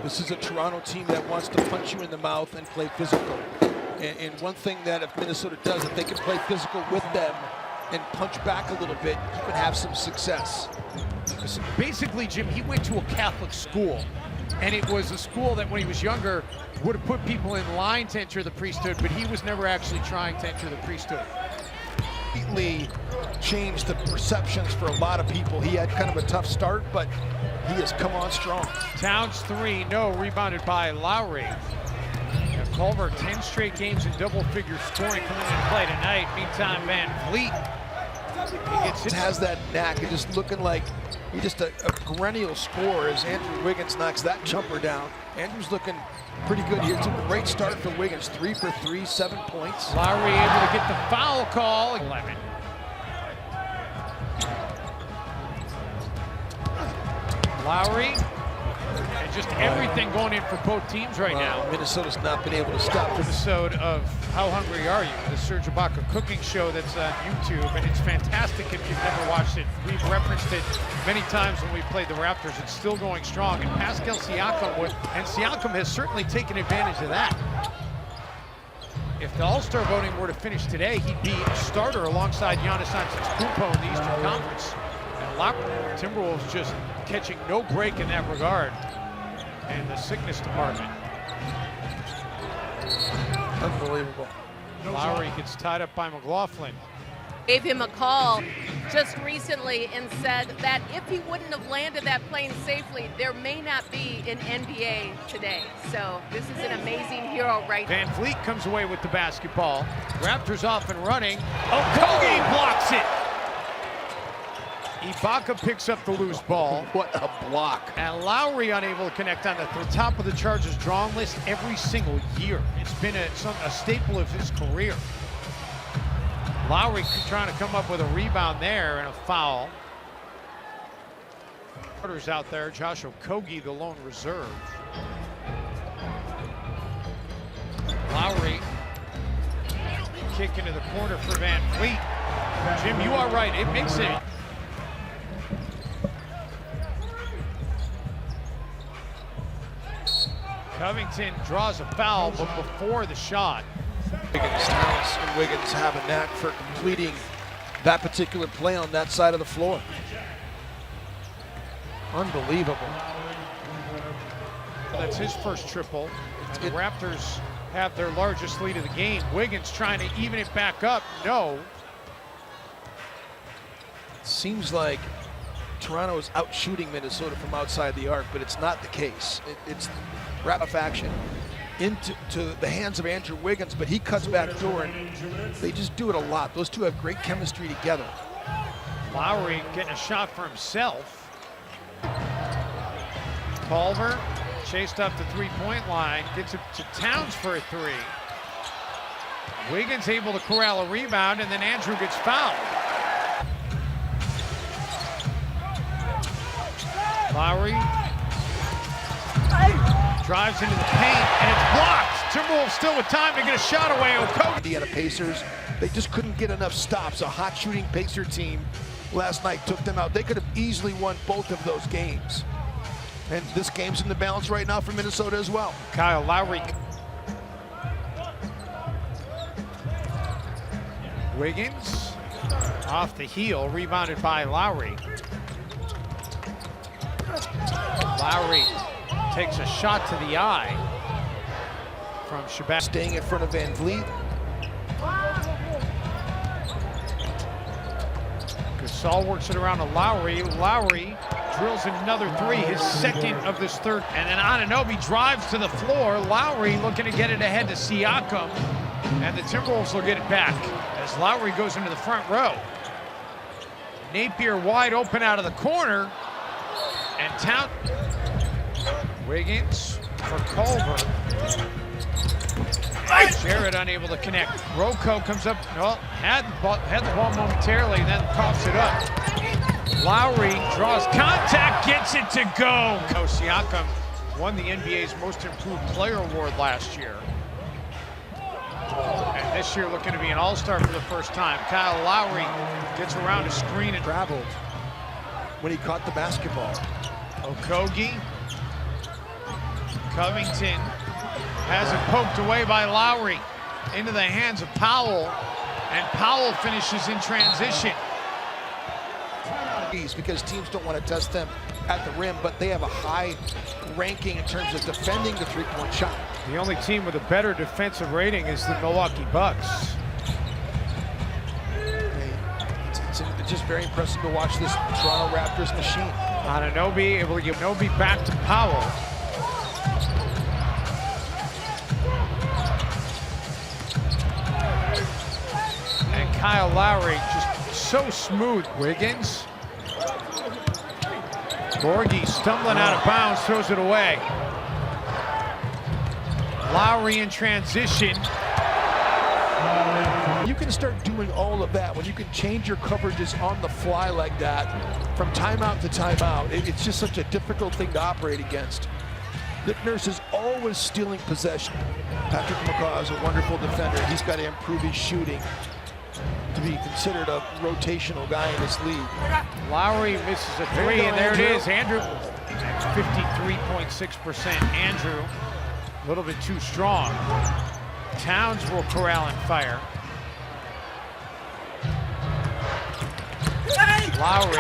This is a Toronto team that wants to punch you in the mouth and play physical. And one thing that if Minnesota does, if they can play physical with them and punch back a little bit, you can have some success. Basically, Jim, he went to a Catholic school, and it was a school that when he was younger would have put people in line to enter the priesthood, but he was never actually trying to enter the priesthood. Completely changed the perceptions for a lot of people. He had kind of a tough start, but he has come on strong. Towns 3, no, rebounded by Lowry. Now Culver, 10 straight games in double-figure scoring coming into play tonight. Meantime, Van Vliet, he has that knack of just looking like he's just a perennial scorer as Andrew Wiggins knocks that jumper down. Andrew's looking pretty good here. It's a great start for Wiggins. 3 for 3, 7 points. Lowry able to get the foul call. 11. Lowry, and just everything going in for both teams right now. Minnesota's not been able to stop this episode of How Hungry Are You? The Serge Ibaka cooking show that's on YouTube, and it's fantastic if you've never watched it. We've referenced it many times when we played the Raptors. It's still going strong, and Pascal Siakam would, and Siakam has certainly taken advantage of that. If the All-Star voting were to finish today, he'd be a starter alongside Giannis Antetokounmpo in the Eastern Conference. And Timberwolves just catching no break in that regard. And the sickness department. Unbelievable. Lowry gets tied up by McLaughlin. Gave him a call just recently and said that if he wouldn't have landed that plane safely, there may not be an NBA today. So this is an amazing hero right now. Van Vliet comes away with the basketball. Raptors off and running. Kogi blocks it. Ibaka picks up the loose ball. What a block. And Lowry unable to connect on the top of the Chargers' drawn list every single year. It's been a staple of his career. Lowry trying to come up with a rebound there and a foul. Carter's out there. Josh Okogie, the lone reserve. Lowry kick into the corner for Van Vliet. Jim, you are right. It makes it. Covington draws a foul, but before the shot. Wiggins, Towns and Wiggins have a knack for completing that particular play on that side of the floor. Unbelievable. That's his first triple. And the Raptors have their largest lead of the game. Wiggins trying to even it back up. No. Seems like Toronto is out shooting Minnesota from outside the arc, but it's not the case. It's wrap action into the hands of Andrew Wiggins, but he cuts back door, and they just do it a lot. Those two have great chemistry together. Lowry getting a shot for himself. Culver chased up the three-point line, gets it to Towns for a three. Wiggins able to corral a rebound, and then Andrew gets fouled. Lowry drives into the paint, and it's blocked. Timberwolves still with time to get a shot away. Indiana Pacers, they just couldn't get enough stops. A hot shooting Pacer team last night took them out. They could have easily won both of those games. And this game's in the balance right now for Minnesota as well. Kyle Lowry. Wiggins off the heel, rebounded by Lowry. Lowry takes a shot to the eye from Shabazz. Staying in front of Van Vliet. Gasol works it around to Lowry. Lowry drills another three, his second of this third. And then Anunoby drives to the floor. Lowry looking to get it ahead to Siakam. And the Timberwolves will get it back as Lowry goes into the front row. Napier wide open out of the corner. And Wiggins for Culver. Jarrett unable to connect. Rocco comes up, well, had the ball momentarily, then coughs it up. Lowry draws contact, gets it to go. Siakam won the NBA's Most Improved Player Award last year. And this year looking to be an all-star for the first time. Kyle Lowry gets around a screen and traveled when he caught the basketball. Okogie Covington has it poked away by Lowry into the hands of Powell, and Powell finishes in transition. Because teams don't want to test them at the rim, but they have a high ranking in terms of defending the three-point shot. The only team with a better defensive rating is the Milwaukee Bucks. It's just very impressive to watch this Toronto Raptors machine. Anunoby able to give Noby back to Powell. And Kyle Lowry just so smooth. Wiggins. Borgie stumbling out of bounds, throws it away. Lowry in transition. You can start doing all of that when you can change your coverages on the fly like that from timeout to timeout. It's just such a difficult thing to operate against. Nick Nurse is always stealing possession. Patrick McCaw is a wonderful defender. He's got to improve his shooting to be considered a rotational guy in this league. Lowry misses a three, and there it is. Andrew at 53.6%. Andrew, a little bit too strong. Towns will corral and fire. Lowry